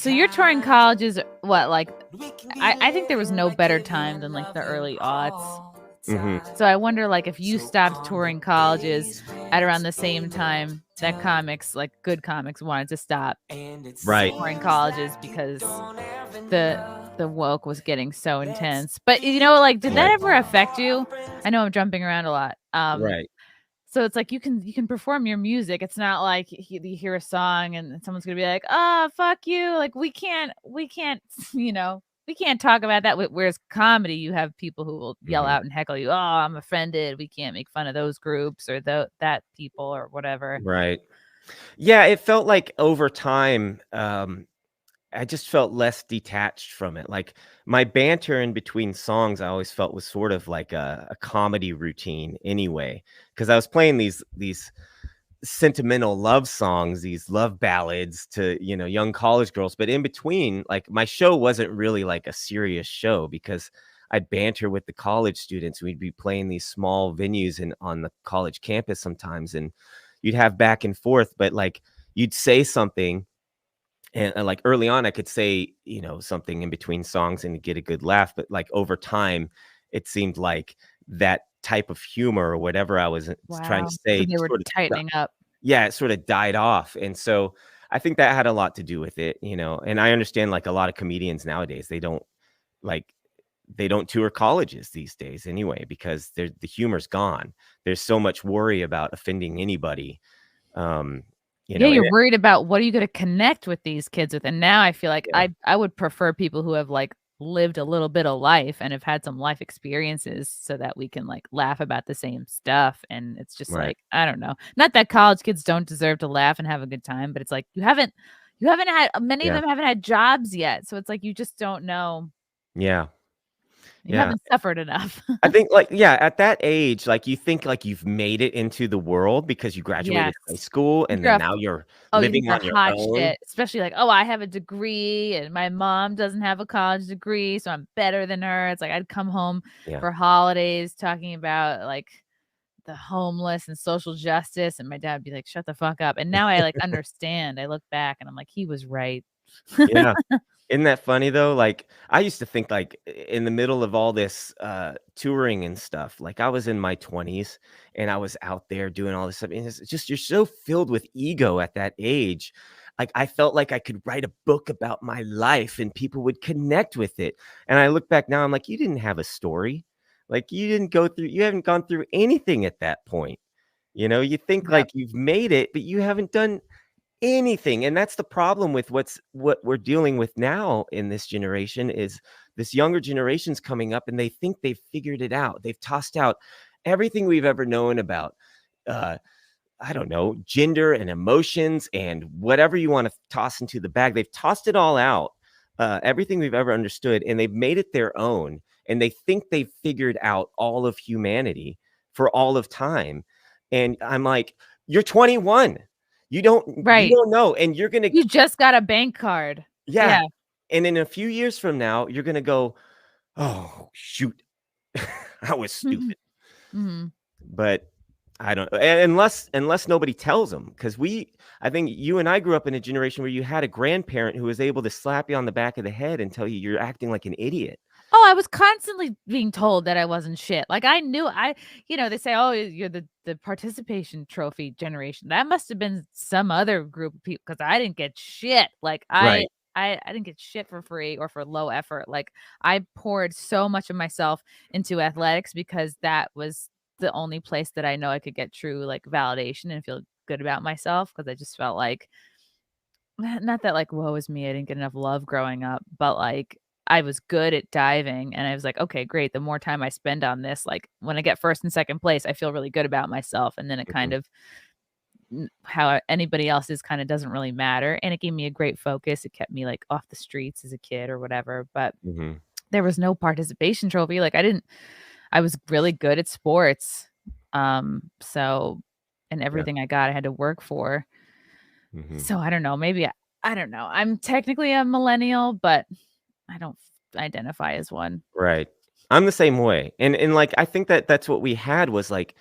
So you're touring colleges, what, like, I think there was no better time than, like, the early aughts. So I wonder, like, if you stopped touring colleges at around the same time that comics, like good comics, wanted to stop Right. touring colleges because the woke was getting so intense. But, you know, like, did that ever affect you? I know I'm jumping around a lot. Right. So it's like you can perform your music. It's not like you hear a song and someone's gonna be like, "Oh, fuck you!" Like we can't, you know, we can't talk about that. Whereas comedy, you have people who will yell out and heckle you. Oh, I'm offended. We can't make fun of those groups or that people or whatever. Right. Yeah, it felt like over time, I just felt less detached from it. Like my banter in between songs, I always felt was sort of like a comedy routine anyway, because I was playing these sentimental love songs, these love ballads to, you know, young college girls. But in between, like my show wasn't really like a serious show because I'd banter with the college students. We'd be playing these small venues on the college campus sometimes, and you'd have back and forth, but like you'd say something. And like early on, I could say, you know, something in between songs and get a good laugh. But like over time, it seemed like that type of humor or whatever I was trying Wow. to So say they were sort of, tightening up. yeah, it sort of died off. And so I think that had a lot to do with it, you know. And I understand like a lot of comedians nowadays, like, they don't tour colleges these days anyway, because the humor's gone. There's so much worry about offending anybody. You Yeah, know, you're worried about what are you gonna connect with these kids with, and now I feel like yeah, I would prefer people who have, like, lived a little bit of life and have had some life experiences so that we can, like, laugh about the same stuff, and it's just right. like, I don't know. Not that college kids don't deserve to laugh and have a good time, but it's like you haven't had many of Yeah. them haven't had jobs yet, so it's like you just don't know. Yeah. You Yeah. haven't suffered enough. I think, like, yeah, at that age, like, you think, like, you've made it into the world because you Yes. graduated high school, You and you're then a now you're Oh, you think living you're on your hot own. shit, especially like, "Oh, I have a degree and my mom doesn't have a college degree, so I'm better than her." It's like I'd come home Yeah. for holidays talking about, like, the homeless and social justice, and my dad would be like, "Shut the fuck up." And now I, like, understand. I look back and I'm like, "He was right." Yeah. Isn't that funny, though? Like, I used to think, like, in the middle of all this, touring and stuff, like, I was in my 20s, and I was out there doing all this stuff, and it's just you're so filled with ego at that age. Like, I felt like I could write a book about my life, and people would connect with it, and I look back now, I'm like, "You didn't have a story. Like, you haven't gone through anything at that point." You know, you think, Yep. like, you've made it, but you haven't done anything. And that's the problem with what we're dealing with now in this generation is this younger generation's coming up and they think they've figured it out. They've tossed out everything we've ever known about uh I don't know, gender and emotions and whatever you want to toss into the bag. They've tossed it all out, everything we've ever understood, and they've made it their own. And they think they've figured out all of humanity for all of time. And I'm like, you're 21. You Right. don't know. And you're gonna, You just got a bank card. yeah. Yeah. And in a few years from now, you're gonna go, oh shoot, I was stupid. Mhm. But I don't, unless nobody tells them, because I think you and I grew up in a generation where you had a grandparent who was able to slap you on the back of the head and tell you you're acting like an idiot. Oh, I was constantly being told that I wasn't shit. Like, I knew they say, "Oh, you're the participation trophy generation." That must have been some other group of people because I didn't get shit. Like, Right. I didn't get shit for free or for low effort. Like, I poured so much of myself into athletics because that was the only place that I know I could get true, like, validation and feel good about myself because I just felt like not that, like, woe is me, I didn't get enough love growing up, but, like, I was good at diving, and I was like, "Okay, great, the more time I spend on this, like, when I get 1st and 2nd place, I feel really good about myself," and then it kind Mhm. of how anybody else is kinda doesn't really matter, and it gave me a great focus, it kept me, like, off the streets as a kid or whatever, but Mhm. there was no participation trophy, like, I was really good at sports, so and Yeah. everything I got, I had to work for. Mhm. So I don't know, maybe I don't know. I'm technically a millennial, but I don't identify as one. Right. I'm the same way. And like I think that's what we had was like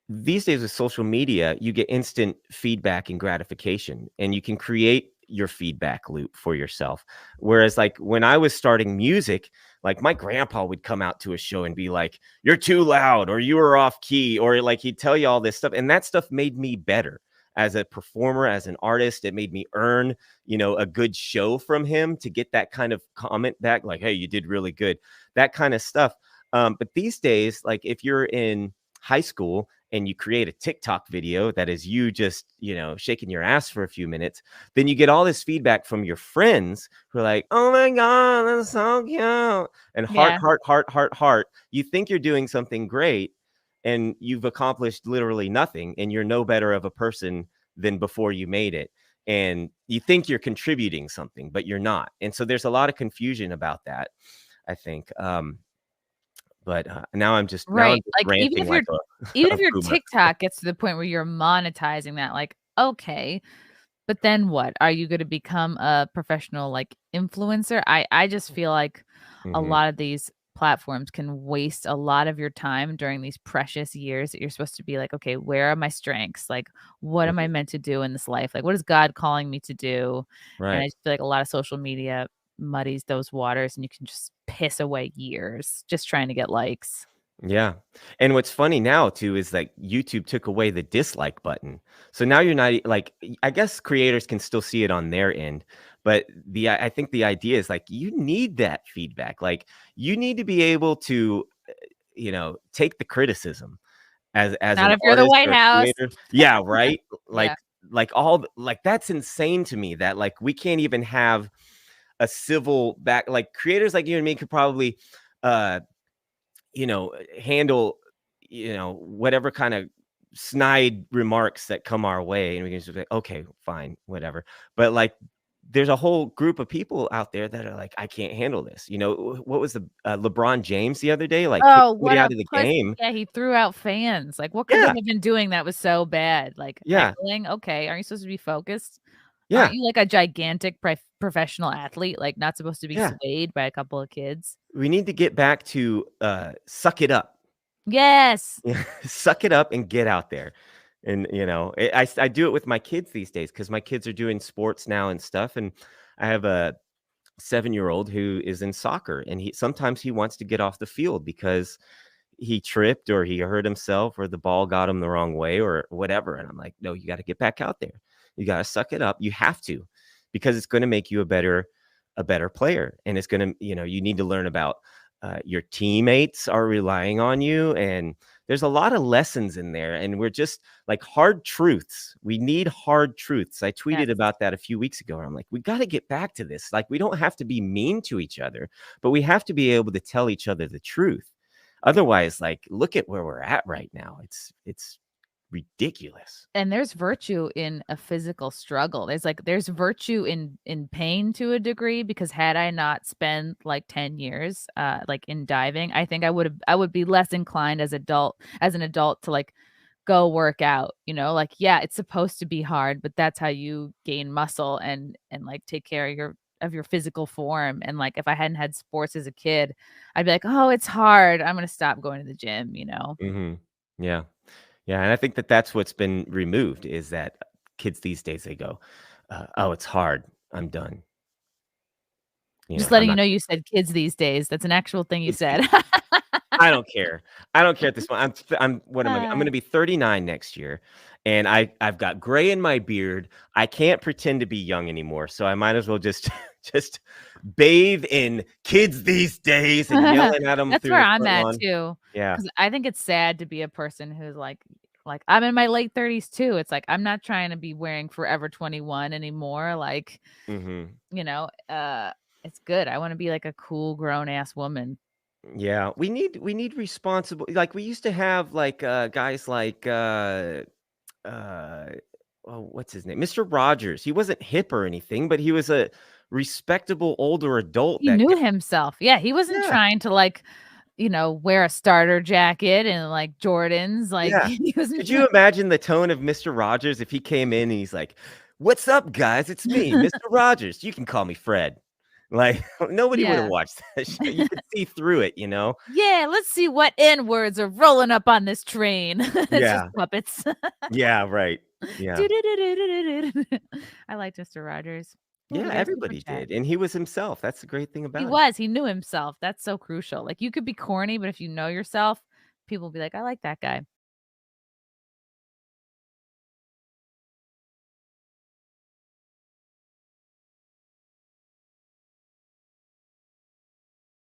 these days with social media, you get instant feedback and gratification, and you can create your feedback loop for yourself. Whereas like when I was starting music, like my grandpa would come out to a show and be like, you're too loud, or you were off key, or like he'd tell you all this stuff. And that stuff made me better as a performer, as an artist. It made me earn, a good show from him to get that kind of comment back, like, hey, you did really good, that kind of stuff. But these days, like if you're in high school and you create a TikTok video that is you just, shaking your ass for a few minutes, then you get all this feedback from your friends who are like, oh my God, that's so cute. And heart. You think you're doing something great and you've accomplished literally nothing, and you're no better of a person than before you made it. And you think you're contributing something, but you're not. And so there's a lot of confusion about that, I think. But now I'm just right. Like ranting even if your TikTok gets to the point where you're monetizing that, like, okay, but then what? Are you going to become a professional like influencer? I just feel like a lot of these platforms can waste a lot of your time during these precious years that you're supposed to be like, okay, where are my strengths? Like, what am I meant to do in this life? Like, what is God calling me to do? Right. And I just feel like a lot of social media muddies those waters, and you can just piss away years just trying to get likes. Yeah. And what's funny now too is like YouTube took away the dislike button. So now you're not like, I guess creators can still see it on their end, but I think the idea is like, you need that feedback. Like you need to be able to, take the criticism as not if you're the White House. Yeah. Right. Like that's insane to me that like, we can't even have a civil back, like creators like you and me could probably, handle, whatever kind of snide remarks that come our way. And we can just say, okay, fine, whatever. But like, there's a whole group of people out there that are like, I can't handle this. What was the LeBron James the other day? Like, what out of the game. Yeah, he threw out fans. Like, what could they have been doing that was so bad? Like, heckling? Okay, aren't you supposed to be focused? Yeah. Aren't you like a gigantic professional athlete, like not supposed to be swayed by a couple of kids? We need to get back to suck it up. Yes. Suck it up and get out there. And, I do it with my kids these days because my kids are doing sports now and stuff. And I have a 7-year-old who is in soccer, and sometimes he wants to get off the field because he tripped or he hurt himself or the ball got him the wrong way or whatever. And I'm like, no, you got to get back out there. You got to suck it up. You have to, because it's going to make you a better player. And it's going to, you need to learn about your teammates are relying on you. And there's a lot of lessons in there. And we're just like hard truths. We need hard truths. I tweeted about that a few weeks ago. I'm like, we got to get back to this. Like, we don't have to be mean to each other, but we have to be able to tell each other the truth. Otherwise, like, look at where we're at right now. It's ridiculous. And there's virtue in a physical struggle. There's virtue in pain to a degree, because had I not spent like 10 years like in diving, I think I would be less inclined as an adult to like go work out, like, yeah, it's supposed to be hard, but that's how you gain muscle and like take care of your physical form. And like, if I hadn't had sports as a kid, I'd be like, oh, it's hard, I'm gonna stop going to the gym. Yeah, and I think that's what's been removed, is that kids these days, they go, oh, it's hard, I'm done. Just letting you know you said kids these days. That's an actual thing you said. I don't care. I don't care at this point. I'm going to be 39 next year, and I've got gray in my beard. I can't pretend to be young anymore, so I might as well just bathe in kids these days and yelling at them. That's where I'm at too. Yeah, because I think it's sad to be a person who's like I'm in my late 30s too. It's like, I'm not trying to be wearing Forever 21 anymore. Like, it's good. I want to be like a cool grown ass woman. Yeah, we need responsible. Like, we used to have like guys like what's his name, Mr. Rogers. He wasn't hip or anything, but he was a respectable older adult. He knew himself. Yeah, he wasn't trying to like, wear a starter jacket and like Jordans. Like, could you imagine the tone of Mr. Rogers if he came in and he's like, "What's up, guys? It's me, Mr. Rogers. You can call me Fred." Like, nobody would have watched that show. You could see through it, Yeah, let's see what N-words are rolling up on this train. It's just puppets. Yeah, right. Yeah. I liked Mr. Rogers. Ooh, we Yeah, got a super everybody chat. did, and he was himself. That's the great thing He about it. was. He knew himself. That's so crucial. Like, you could be corny, but if you know yourself, people will be like, "I like that guy."